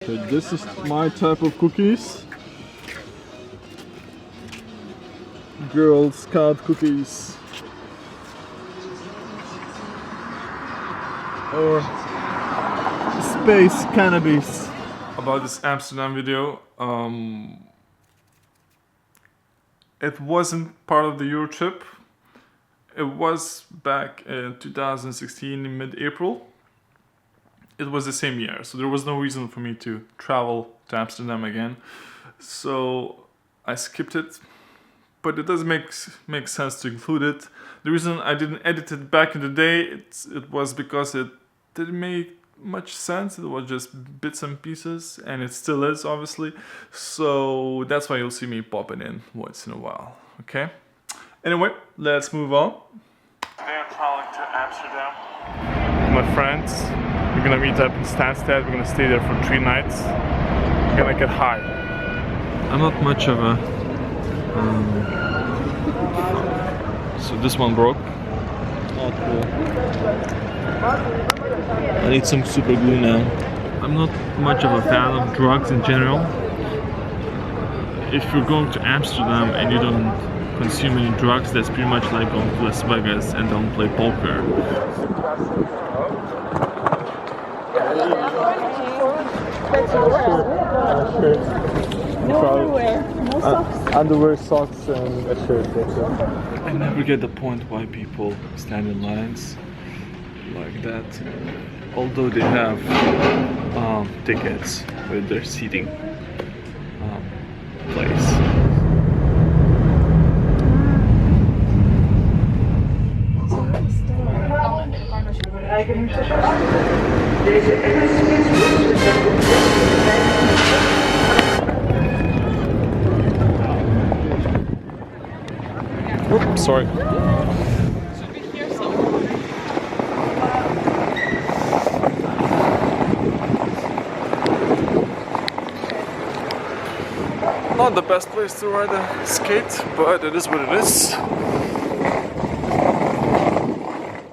So this is my type of cookies. Girl Scout cookies. Or space cannabis. About this Amsterdam video, it wasn't part of the EUROTRIP. It was back in 2016 in mid-April. It was the same year, so there was no reason for me to travel to Amsterdam again. So I skipped it, but it does make sense to include it. The reason I didn't edit it back in the day, it was because it didn't make much sense. It was just bits and pieces, and it still is, obviously. So that's why you'll see me popping in once in a while, okay? Anyway, let's move on. Today I'm traveling to Amsterdam with my friends. We're gonna meet up in Stansted. We're gonna stay there for 3 nights. We're gonna get high. I'm not much of a... So this one broke. Oh, cool. I need some super glue now. I'm not much of a fan of drugs in general. If you're going to Amsterdam and you don't consume any drugs, that's pretty much like going to Las Vegas and don't play poker. Underwear, socks, and a shirt. I never get the point why people stand in lines like that, although they have tickets with their seating place. Oops, sorry. Not the best place to ride a skate, but it is what it is.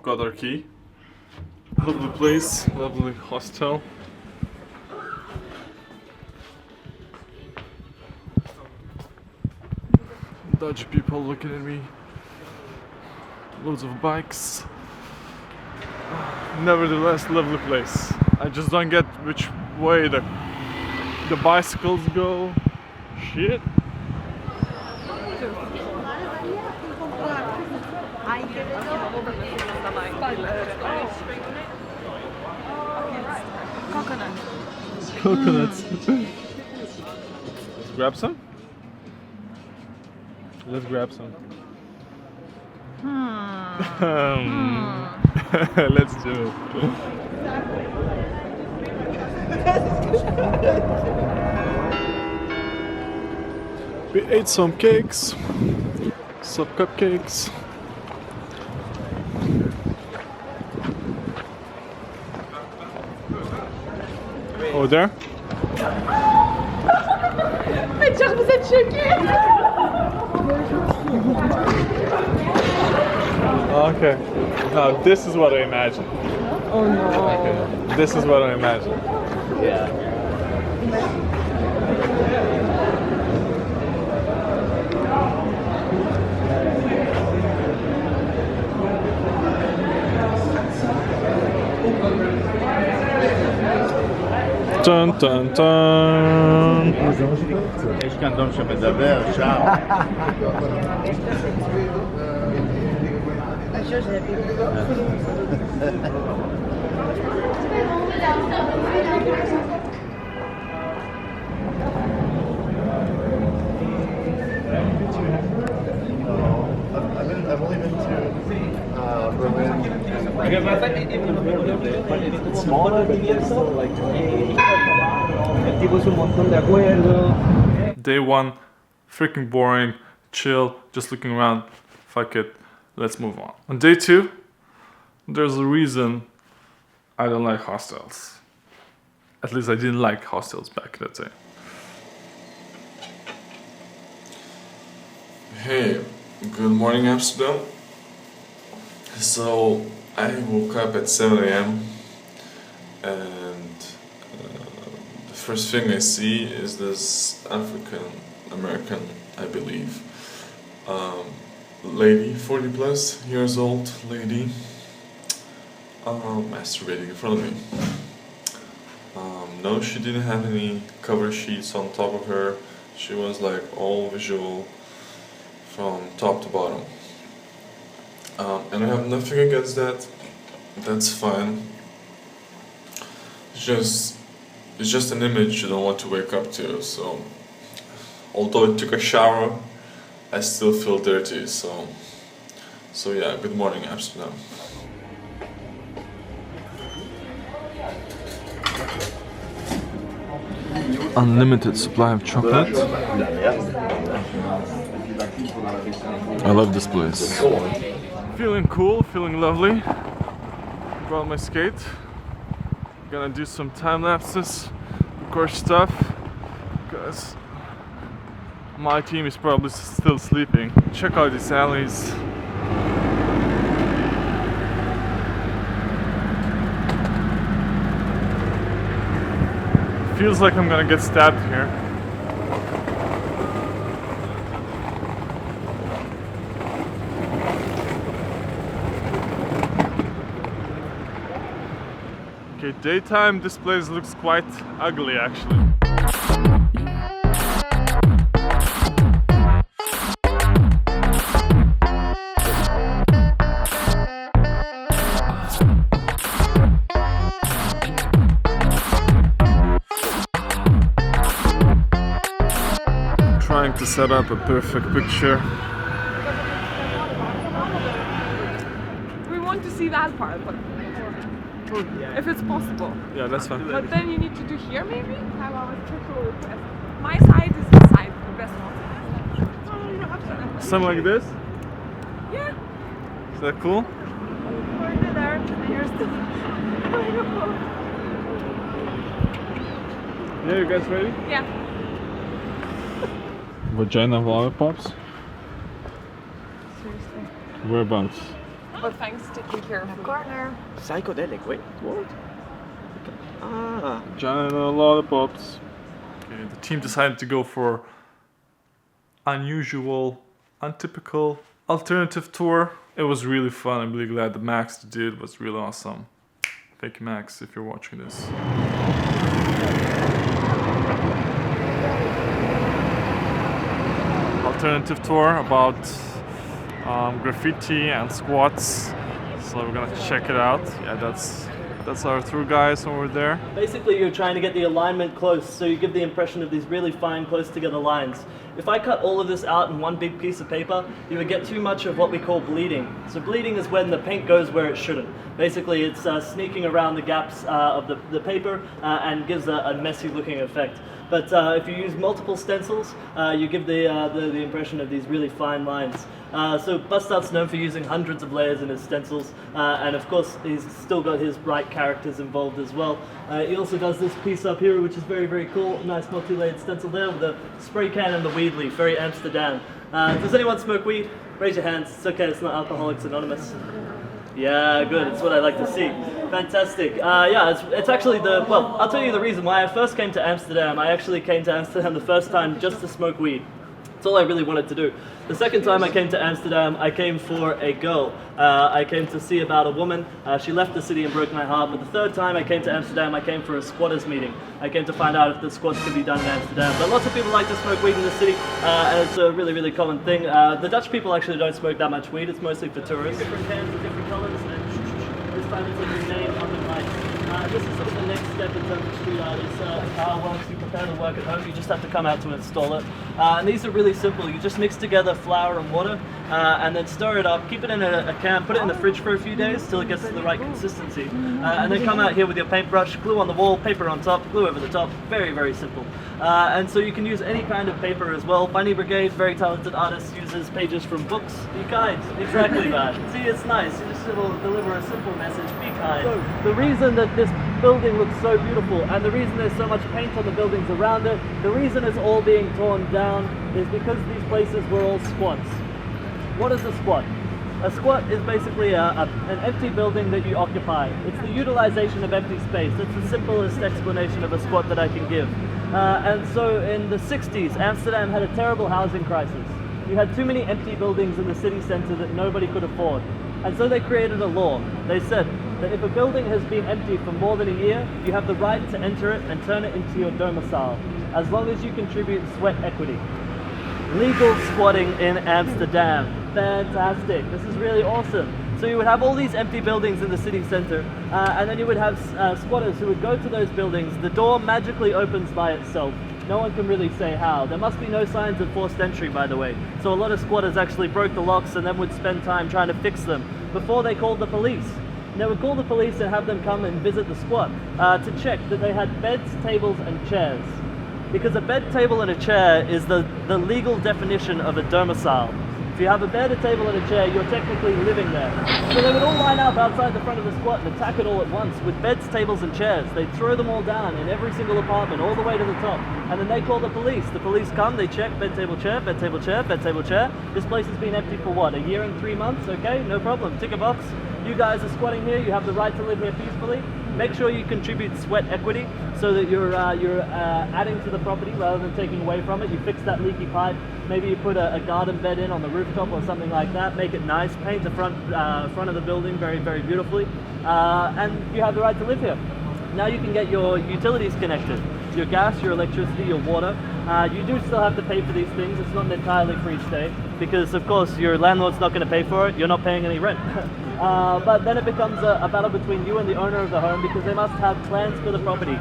Got our key. Lovely place, lovely hostel. Dutch people looking at me. Loads of bikes. Nevertheless, lovely place. I just don't get which way the bicycles go. Shit. Coconuts. Let's grab some. Let's grab some. Let's do it. We ate some cakes, some cupcakes. Over there. Vous êtes choqués. Okay. Now this is what I imagine. Oh no. Okay. This is what I imagine. Yeah. Dun dun dun. יש כאן דום שמדבר, שם. I've only been to Berlin. It's smaller, but there's still like el tipo es un montón de acuerdo. Day one, freaking boring, chill, just looking around. Fuck it, let's move on. On day two, there's a reason I don't like hostels. At least I didn't like hostels back in the day. Hey, good morning Amsterdam. So I woke up at 7 a.m. and the first thing I see is this African American, I believe, lady, 40 plus years old lady, masturbating in front of me. No, she didn't have any cover sheets on top of her. She was like all visual from top to bottom. And I have nothing against that. That's fine. It's just an image you don't want to wake up to. So, although I took a shower, I still feel dirty. So yeah. Good morning, Amsterdam. Unlimited supply of chocolate. I love this place. Feeling cool, feeling lovely. Brought my skate. Gonna do some time lapses, record stuff, because my team is probably still sleeping. Check out these alleys. Feels like I'm gonna get stabbed here. Okay, daytime this place looks quite ugly actually. Trying to set up a perfect picture. We want to see that part, but if it's possible. Yeah, that's fine. But then you need to do here maybe? Have our special request. My side is the side, the best one. Something like this? Yeah. Is that cool? We're there, and here's the Yeah, you guys ready? Yeah. Vagina lollipops? Seriously. Whereabouts? But thanks, taking care of the corner. Psychedelic, wait, what? Ah. Vagina lollipops. Okay, the team decided to go for unusual, untypical, alternative tour. It was really fun. I'm really glad that Max did. It was really awesome. Thank you, Max, if you're watching this. Alternative tour about graffiti and squats. So we're gonna check it out. Yeah, that's our tour guys over there. Basically, you're trying to get the alignment close, so you give the impression of these really fine, close together lines. If I cut all of this out in one big piece of paper, you would get too much of what we call bleeding. So bleeding is when the paint goes where it shouldn't. Basically, it's sneaking around the gaps of the paper and gives a messy looking effect. But if you use multiple stencils, you give the impression of these really fine lines. So Bustart's known for using hundreds of layers in his stencils, and of course he's still got his bright characters involved as well. He also does this piece up here, which is very, very cool. Nice multi-layered stencil there with a spray can and the weed leaf, very Amsterdam. Does anyone smoke weed? Raise your hands. It's okay, it's not Alcoholics Anonymous. Yeah, good. It's what I like to see. Fantastic. Yeah, it's actually well, I'll tell you the reason why I first came to Amsterdam. I actually came to Amsterdam the first time just to smoke weed. That's all I really wanted to do. The second time I came to Amsterdam, I came for a girl. I came to see about a woman. She left the city and broke my heart. But the third time I came to Amsterdam, I came for a squatters meeting. I came to find out if the squats could be done in Amsterdam. But lots of people like to smoke weed in the city, and it's a really, really common thing. The Dutch people actually don't smoke that much weed. It's mostly for tourists. Different cans with different colors, and this time it's a new name on the mic. This is sort of the next step in terms of street art. It's how once you prepare to work at home, you just have to come out to install it. And these are really simple. You just mix together flour and water, and then stir it up, keep it in a can, put it in the fridge for a few days till it gets to the right consistency. And then come out here with your paintbrush, glue on the wall, paper on top, glue over the top. Very, very simple. And so you can use any kind of paper as well. Bunny Brigade, very talented artist, uses pages from books. Be kind. Exactly that. See, it's nice. You just deliver a simple message. Be kind. The reason that this building looks so beautiful, and the reason there's so much paint on the buildings around it, the reason it's all being torn down is because these places were all squats. What is a squat? A squat is basically an empty building that you occupy. It's the utilization of empty space. It's the simplest explanation of a squat that I can give. And so in the 60s, Amsterdam had a terrible housing crisis. You had too many empty buildings in the city centre that nobody could afford. And so they created a law. They said that if a building has been empty for more than a year, you have the right to enter it and turn it into your domicile, as long as you contribute sweat equity. Legal squatting in Amsterdam. Fantastic. This is really awesome. So you would have all these empty buildings in the city centre, and then you would have squatters who would go to those buildings. The door magically opens by itself. No one can really say how. There must be no signs of forced entry, by the way. So a lot of squatters actually broke the locks and then would spend time trying to fix them before they called the police. And they would call the police and have them come and visit the squat to check that they had beds, tables and chairs. Because a bed, table and a chair is the legal definition of a domicile. If you have a bed, a table and a chair, you're technically living there. So they would all line up outside the front of the squat and attack it all at once with beds, tables and chairs. They'd throw them all down in every single apartment, all the way to the top. And then they call the police. The police come, they check, bed, table, chair, bed, table, chair, bed, table, chair. This place has been empty for what, a year and 3 months? Okay, no problem, tick a box. You guys are squatting here, you have the right to live here peacefully. Make sure you contribute sweat equity so that you're adding to the property rather than taking away from it. You fix that leaky pipe, maybe you put a garden bed in on the rooftop or something like that, make it nice, paint the front of the building very, very beautifully, and you have the right to live here. Now you can get your utilities connected, your gas, your electricity, your water. You do still have to pay for these things. It's not an entirely free stay because, of course, your landlord's not going to pay for it. You're not paying any rent. But then it becomes a battle between you and the owner of the home because they must have plans for the property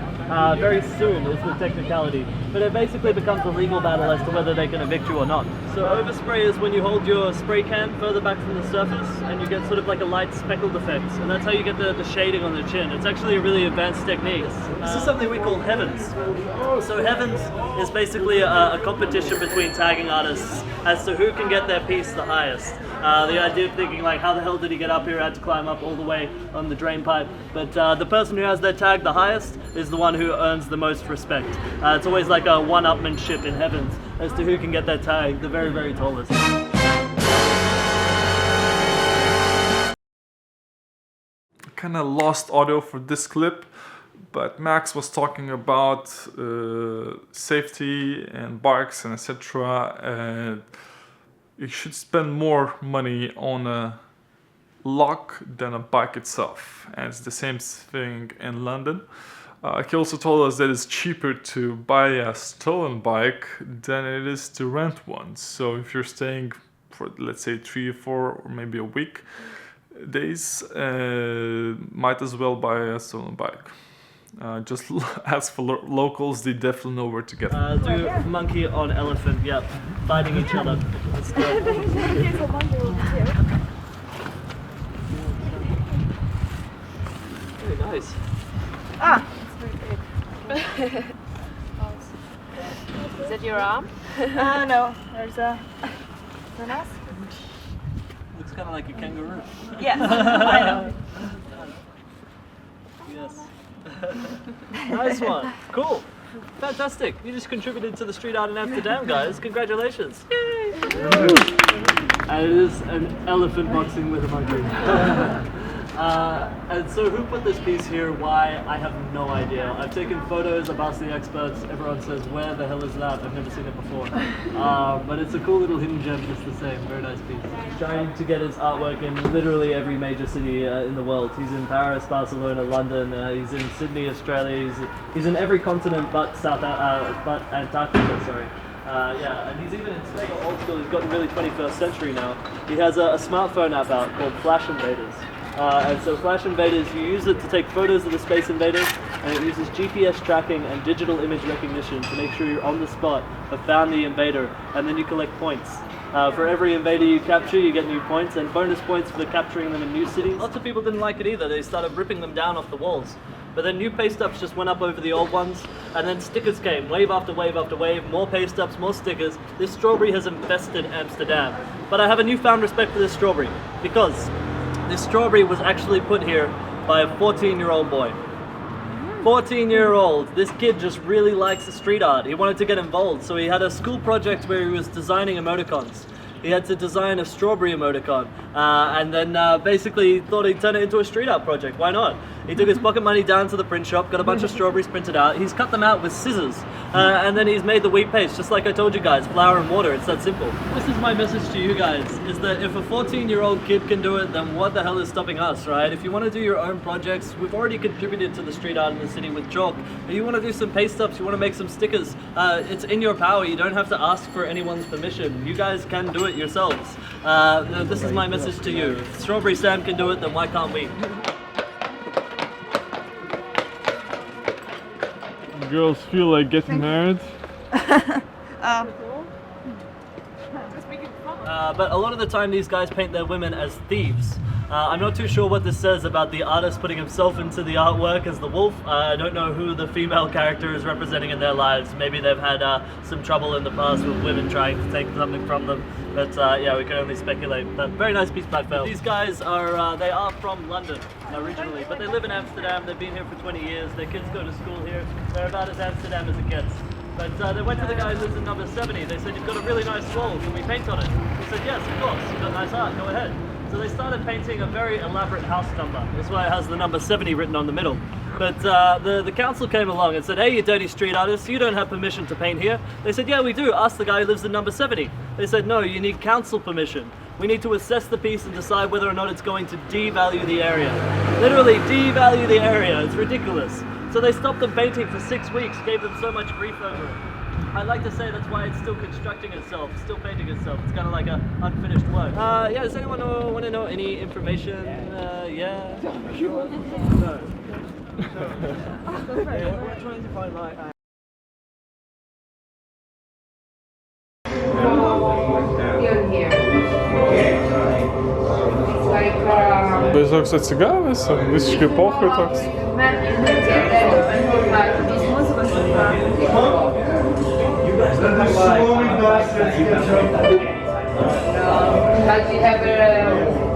very soon is the technicality. But it basically becomes a legal battle as to whether they can evict you or not. So overspray is when you hold your spray can further back from the surface and you get sort of like a light speckled effect. And that's how you get the shading on the chin. It's actually a really advanced technique. This is something we call Heavens. So Heavens is basically a competition between tagging artists as to who can get their piece the highest. The idea of thinking like, how the hell did he get up here? Had to climb up all the way on the drain pipe. But the person who has their tag the highest is the one who earns the most respect. It's always like a one-upmanship in Heavens as to who can get their tag the very, very tallest. Kind of lost audio for this clip, but Max was talking about safety and bikes and etc. And you should spend more money on a lock than a bike itself, and it's the same thing in London. He also told us that it's cheaper to buy a stolen bike than it is to rent one. So if you're staying for, let's say, 3 or 4 or maybe a week days, might as well buy a stolen bike. Just ask for locals, they definitely know where to get them. Do monkey on elephant, yep, fighting each other. Let's go. Very nice. Ah! Is that your arm? No, there's a else. Looks kind of like a kangaroo. Yes, I know. Yes. Nice one. Cool. Fantastic. You just contributed to the street art in Amsterdam, guys. Congratulations. Yay! And it is an elephant boxing with a monkey. And so who put this piece here? Why? I have no idea. I've taken photos, I've asked the experts. Everyone says, where the hell is that? I've never seen it before. But it's a cool little hidden gem just the same. Very nice piece. Trying to get his artwork in literally every major city in the world. He's in Paris, Barcelona, London. He's in Sydney, Australia. He's in every continent but Antarctica, sorry. Yeah, and he's even in mega old school. He's gotten really 21st century now. He has a smartphone app out called Flash Invaders. And so Flash Invaders, you use it to take photos of the Space Invaders, and it uses GPS tracking and digital image recognition to make sure you're on the spot, have found the invader, and then you collect points. For every invader you capture, you get new points, and bonus points for capturing them in new cities. Lots of people didn't like it either. They started ripping them down off the walls. But then new paste ups just went up over the old ones, and then stickers came, wave after wave after wave, more paste ups, more stickers. This strawberry has infested Amsterdam. But I have a newfound respect for this strawberry, because this strawberry was actually put here by a 14-year-old boy. 14-year-old. This kid just really likes the street art. He wanted to get involved, so he had a school project where he was designing emoticons. he had to design a strawberry emoticon, and then basically thought he'd turn it into a street art project. Why not? He took his pocket money down to the print shop, got a bunch of strawberries printed out. He's cut them out with scissors, and then he's made the wheat paste, just like I told you guys, flour and water. It's that simple. This is my message to you guys, is that if a 14-year-old kid can do it, then what the hell is stopping us, right? If you want to do your own projects, we've already contributed to the street art in the city with chalk. If you want to do some paste ups, you want to make some stickers, it's in your power. You don't have to ask for anyone's permission. You guys can do it yourselves. This is my message to you. If Strawberry Sam can do it, then why can't we? Girls feel like getting married. But a lot of the time these guys paint their women as thieves. I'm not too sure what this says about the artist putting himself into the artwork as the wolf. I don't know who the female character is representing in their lives. Maybe they've had some trouble in the past with women trying to take something from them. But yeah, we can only speculate. But very nice piece by Phil. These guys are, they are from London originally, but they live in Amsterdam. They've been here for 20 years. Their kids go to school here. They're about as Amsterdam as it gets. But they went to the guy who lives in number 70. They said, you've got a really nice wall, can we paint on it? He said, yes, of course, you've got nice art, go ahead. So they started painting a very elaborate house number. That's why it has the number 70 written on the middle. But the council came along and said, hey, you dirty street artists, you don't have permission to paint here. They said, yeah, we do. Ask the guy who lives in number 70. They said, no, you need council permission. We need to assess the piece and decide whether or not it's going to devalue the area. Literally, devalue the area. It's ridiculous. So they stopped them painting for 6 weeks, gave them so much grief over it. I'd like to say that's why it's still constructing itself, still painting itself. It's kind of like an unfinished work. Yeah, does anyone want to know any information? Yeah? Sure. No. We're trying to find like... Bežoks atsigavęs, visiškai pochui toks. Have you ever